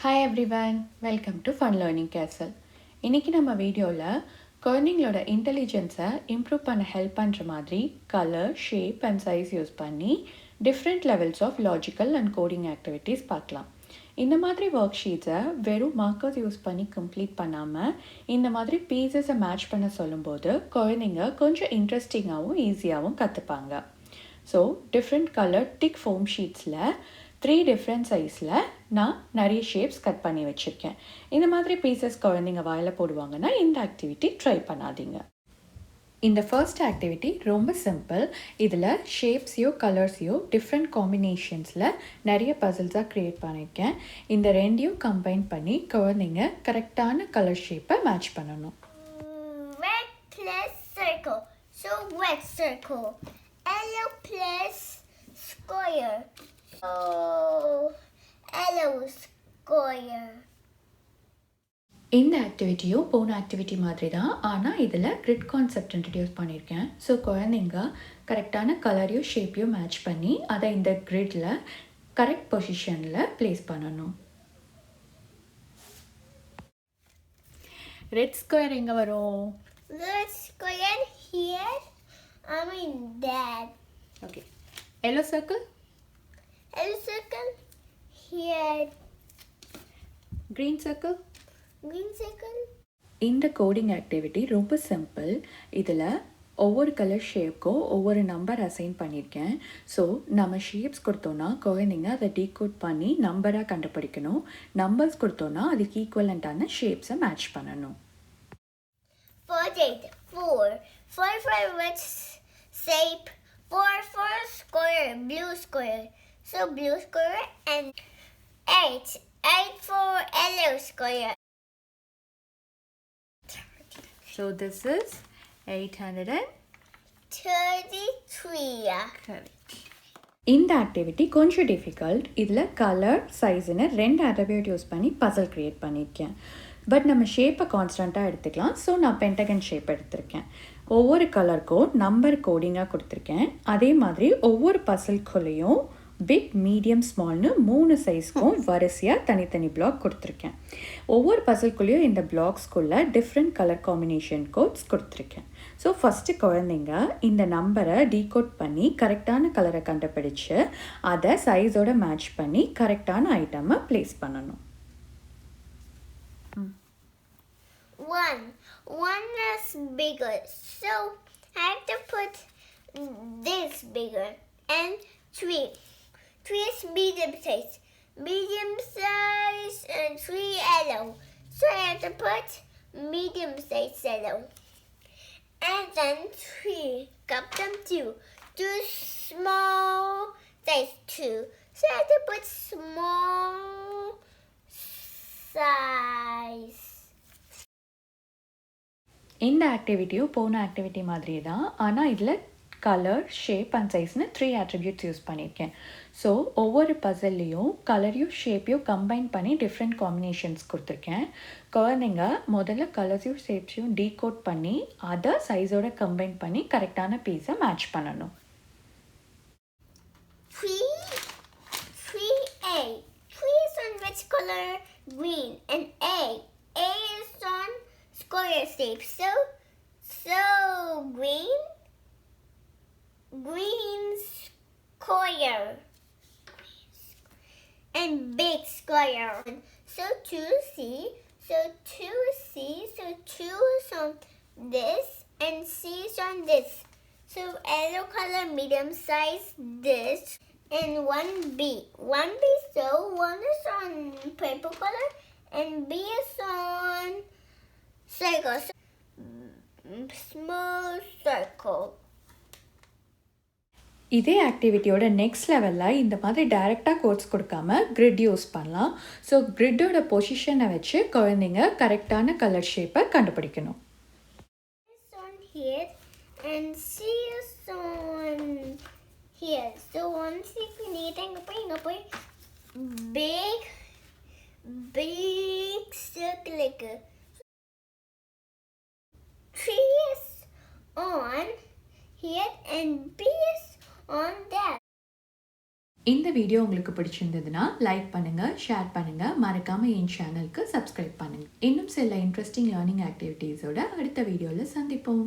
Hi everyone, welcome to Fun Learning Castle. இன்னைக்கு நம்ம வீடியோவில் குழந்தைங்களோட இன்டெலிஜென்ஸை இம்ப்ரூவ் பண்ண ஹெல்ப் பண்ணுற மாதிரி colour, shape and size use பண்ணி different levels of logical and coding activities பார்க்கலாம். இந்த மாதிரி ஒர்க் ஷீட்ஸை வெறும் மார்க்கர்ஸ் யூஸ் பண்ணி கம்ப்ளீட் பண்ணாமல் இந்த மாதிரி பீசஸை மேட்ச் பண்ண சொல்லும்போது குழந்தைங்க கொஞ்சம் இன்ட்ரெஸ்டிங்காகவும் ஈஸியாகவும் கற்றுப்பாங்க. So different colour thick foam ஷீட்ஸில் 3 டிஃப்ரெண்ட் சைஸில் நான் நிறைய ஷேப்ஸ் கட் பண்ணி வச்சுருக்கேன். இந்த மாதிரி பீசஸ் குழந்தைங்க வாயில் போடுவாங்கன்னா இந்த ஆக்டிவிட்டி ட்ரை பண்ணாதீங்க. இந்த ஃபர்ஸ்ட் ஆக்டிவிட்டி ரொம்ப சிம்பிள். இதில் ஷேப்ஸையோ கலர்ஸையோ டிஃப்ரெண்ட் காம்பினேஷன்ஸில் நிறைய பசில்ஸாக க்ரியேட் பண்ணியிருக்கேன். இந்த ரெண்டையும் கம்பைன் பண்ணி குழந்தைங்க கரெக்டான கலர் ஷேப்பை மேட்ச் பண்ணணும். Red plus circle, so red circle. Yellow plus square, so yellow square. இந்த ஆக்டிவிட்டியும் போன ஆக்டிவிட்டி மாதிரி தான், ஆனால் இதில் கிரிட் கான்செப்ட் இன்ட்ரடியூஸ் பண்ணியிருக்கேன். ஸோ குழந்தைங்க கரெக்டான கலரையும் ஷேப்பையும் மேட்ச் பண்ணி அதை இந்த கிரிட்டில் கரெக்ட் பொசிஷனில் ப்ளேஸ் பண்ணணும். ரெட் ஸ்கொயர் எங்கே வரும்? Red square here, that. Okay. Yellow circle? Yellow circle here. Green circle? Green circle. இந்த கோடிங் ஆக்டிவிட்டி ரொம்ப சிம்பிள். இதில் ஒவ்வொரு கலர் ஷேப்க்கும் ஒவ்வொரு நம்பர் அசைன் பண்ணியிருக்கேன். ஸோ நம்ம ஷேப்ஸ் கொடுத்தோன்னா குழந்தைங்க அதை டீகோட் பண்ணி நம்பராக கண்டுபிடிக்கணும். நம்பர்ஸ் கொடுத்தோன்னா அதுக்கு ஈக்குவலண்ட்டான ஷேப்ஸை மேட்ச் பண்ணணும். 48, 4. 4 for red shape, 4 for square, blue square. So blue square and 8. 8 for yellow square. So this is 833. Correct. இந்த ஆக்டிவிட்டி கொஞ்சம் டிஃபிகல்ட். இதில் கலர், சைஸ்ன்னு 2 அட்ரிபியூட் யூஸ் பண்ணி பசில் க்ரியேட் பண்ணியிருக்கேன். பட் நம்ம ஷேப்பை கான்ஸ்டண்ட்டாக எடுத்துக்கலாம். ஸோ நான் பென்டகன் ஷேப் எடுத்திருக்கேன். ஒவ்வொரு கலருக்கும் நம்பர் கோடிங்காக கொடுத்துருக்கேன். அதே மாதிரி ஒவ்வொரு பசில்குள்ளேயும் பிக், மீடியம், ஸ்மால்னு 3 சைஸ்க்கும் வரிசையாக தனித்தனி பிளாக் கொடுத்துருக்கேன். ஒவ்வொரு பசில்குள்ளேயும் இந்த பிளாக்ஸ்குள்ளே டிஃப்ரெண்ட் கலர் காம்பினேஷன் கோட்ஸ் கொடுத்துருக்கேன். ஸோ ஃபஸ்ட்டு குழந்தைங்க இந்த நம்பரை டீகோட் பண்ணி கரெக்டான கலரை கண்டுபிடிச்சு அதை சைஸோட மேட்ச் பண்ணி கரெக்டான ஐட்டமை ப்ளேஸ் பண்ணணும். 1 is bigger, so I have to put this bigger. And 3 is medium size, and 3 yellow, so I have to put medium size yellow. And then 3, cut them 2 small size 2, so I have to put small size. இந்த ஆக்டிவிட்டியும் போன activity மாதிரியே தான், ஆனால் இதில் colour, shape and சைஸ்னு 3 attributes use பண்ணியிருக்கேன். So ஒவ்வொரு பசில்லையும் கலரையும் ஷேப்பையும் கம்பைன் பண்ணி டிஃப்ரெண்ட் காம்பினேஷன்ஸ் கொடுத்துருக்கேன். குழந்தைங்க முதல்ல கலர்ஸையும் ஷேப்ஸையும் டீகோட் பண்ணி அதை சைஸோட கம்பைன் பண்ணி கரெக்டான பீஸை மேட்ச் பண்ணணும். 3A. 3 is on which color? Green. And A is on square shape. So green square. And big square. So 2C. So 2 is on this and C is on this. So yellow color medium size this. And 1B. 1B, so 1 is on purple color and B is on circle. So, small circle. இதே ஆக்டிவிட்டியோட next லெவலில் இந்த மாதிரி டைரெக்டாக quotes கொடுக்காம grid use பண்ணலாம். So கிரிட்டோட பொசிஷனை வச்சு குழந்தைங்க கரெக்டான கலர் ஷேப்பை கண்டுபிடிக்கணும். It's on here and C is on here. So once you need to go big circle like 3 is on here and B is on that. இந்த வீடியோ உங்களுக்கு பிடிச்சிருந்ததுன்னா லைக் பண்ணுங்கள், ஷேர் பண்ணுங்கள், மறக்காமல் என் சேனலுக்கு சப்ஸ்கிரைப் பண்ணுங்கள். இன்னும் சில இன்ட்ரெஸ்டிங் லேர்னிங் ஆக்டிவிட்டீஸோட அடுத்த வீடியோவில் சந்திப்போம்.